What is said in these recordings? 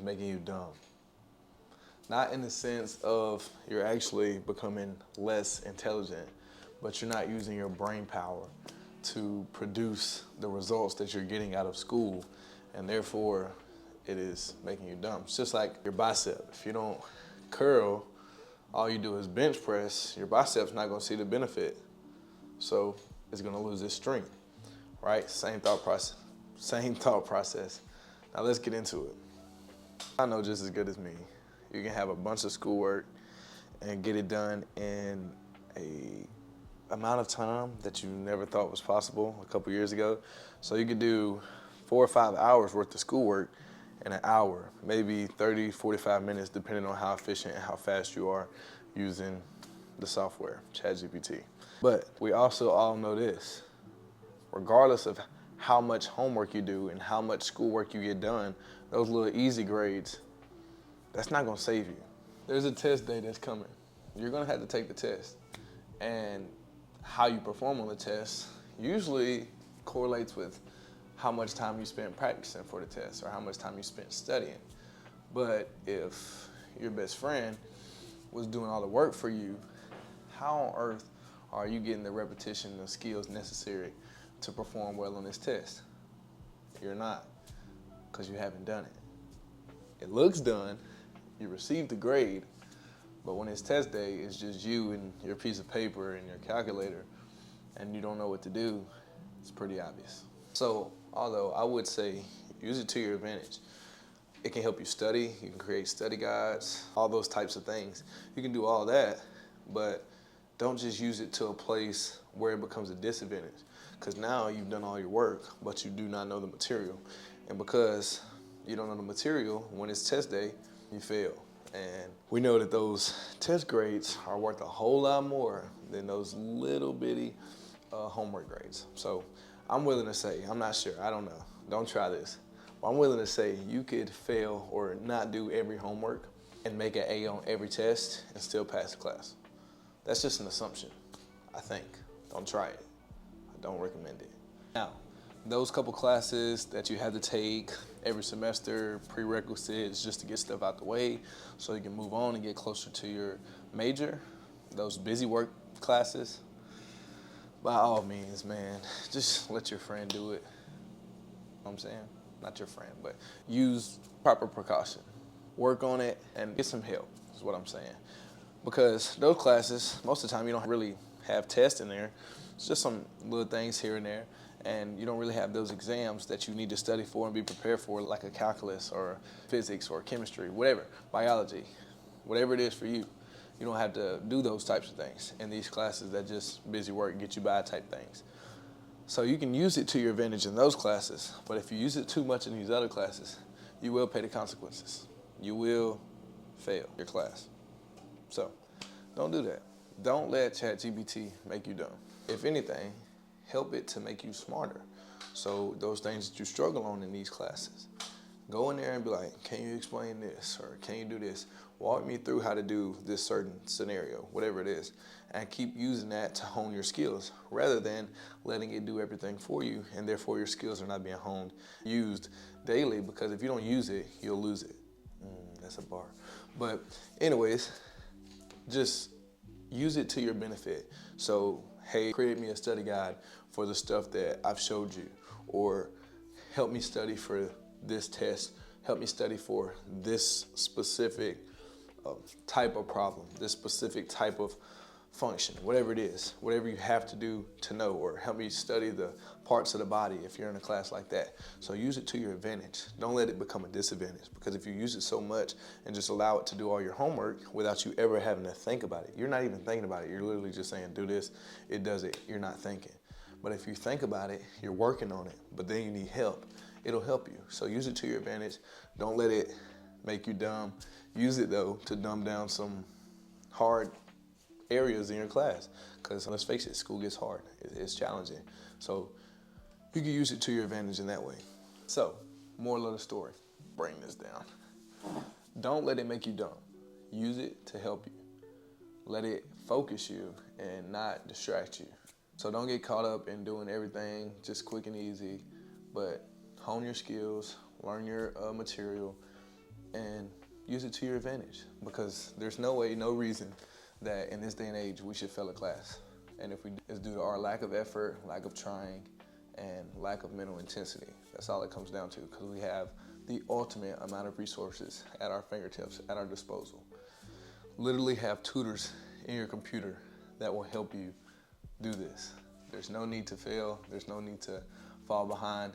making you dumb. Not in the sense of you're actually becoming less intelligent, but you're not using your brain power to produce the results that you're getting out of school, and therefore it is making you dumb. It's just like your bicep. If you don't curl, all you do is bench press, your bicep's not gonna see the benefit. So it's gonna lose its strength, right? Same thought process. Same thought process. Now let's get into it. I know just as good as me, you can have a bunch of schoolwork and get it done in a amount of time that you never thought was possible a couple years ago. So you could do 4 or 5 hours worth of schoolwork in an hour, maybe 30, 45 minutes, depending on how efficient and how fast you are using the software, ChatGPT. But we also all know this, regardless of how much homework you do and how much schoolwork you get done, those little easy grades, that's not gonna save you. There's a test day that's coming. You're gonna have to take the test. And how you perform on the test usually correlates with how much time you spent practicing for the test or how much time you spent studying. But if your best friend was doing all the work for you, how on earth are you getting the repetition and the skills necessary to perform well on this test? You're not, because you haven't done it. It looks done, you received the grade, but when it's test day, it's just you and your piece of paper and your calculator, and you don't know what to do. It's pretty obvious. So, although I would say use it to your advantage. It can help you study, you can create study guides, all those types of things. You can do all that, but don't just use it to a place where it becomes a disadvantage. Because now you've done all your work, but you do not know the material. And because you don't know the material, when it's test day, you fail. And we know that those test grades are worth a whole lot more than those little bitty homework grades. So I'm willing to say, I'm not sure, I don't know, don't try this. But I'm willing to say you could fail or not do every homework and make an A on every test and still pass the class. That's just an assumption, I think. Don't try it. I don't recommend it. Now, those couple classes that you have to take every semester, prerequisites just to get stuff out the way so you can move on and get closer to your major, those busy work classes, by all means, man, just let your friend do it. You know what I'm saying? Not your friend, but use proper precaution. Work on it and get some help, is what I'm saying. Because those classes, most of the time you don't really have tests in there. It's just some little things here and there. And you don't really have those exams that you need to study for and be prepared for, like a calculus or physics or chemistry, whatever, biology, whatever it is for you. You don't have to do those types of things in these classes that just busy work, get you by type things. So you can use it to your advantage in those classes, but if you use it too much in these other classes, you will pay the consequences. You will fail your class. So don't do that. Don't let ChatGPT make you dumb. If anything, help it to make you smarter. So those things that you struggle on in these classes, go in there and be like, can you explain this? Or can you do this? Walk me through how to do this certain scenario, whatever it is, and keep using that to hone your skills rather than letting it do everything for you, and therefore your skills are not being honed, used daily, because if you don't use it, you'll lose it. That's a bar. But anyways, just use it to your benefit. So, hey, create me a study guide for the stuff that I've showed you, or help me study for this test, help me study for this specific type of problem, this specific type of function, whatever it is, whatever you have to do to know, or help me study the parts of the body if you're in a class like that. So use it to your advantage. Don't let it become a disadvantage, because if you use it so much and just allow it to do all your homework without you ever having to think about it, you're not even thinking about it. You're literally just saying, do this, it does it. You're not thinking. But if you think about it, you're working on it, but then you need help, it'll help you. So use it to your advantage. Don't let it make you dumb. Use it, though, to dumb down some hard areas in your class, because let's face it, school gets hard. It's challenging. So you can use it to your advantage in that way. So, moral of the story, bring this down. Don't let it make you dumb. Use it to help you. Let it focus you and not distract you. So don't get caught up in doing everything just quick and easy, but hone your skills, learn your material, and use it to your advantage, because there's no way, no reason that in this day and age we should fail a class. And if we do, it's due to our lack of effort, lack of trying, and lack of mental intensity. That's all it comes down to, because we have the ultimate amount of resources at our fingertips, at our disposal. Literally have tutors in your computer that will help you do this. There's no need to fail. There's no need to fall behind.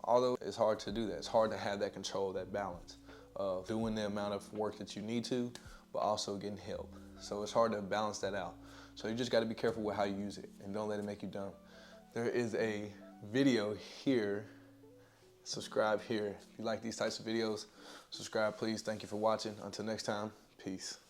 Although it's hard to do that. It's hard to have that control, that balance of doing the amount of work that you need to, but also getting help. So it's hard to balance that out. So you just got to be careful with how you use it, and don't let it make you dumb. There is a video here. Subscribe here. If you like these types of videos, subscribe please. Thank you for watching. Until next time, peace.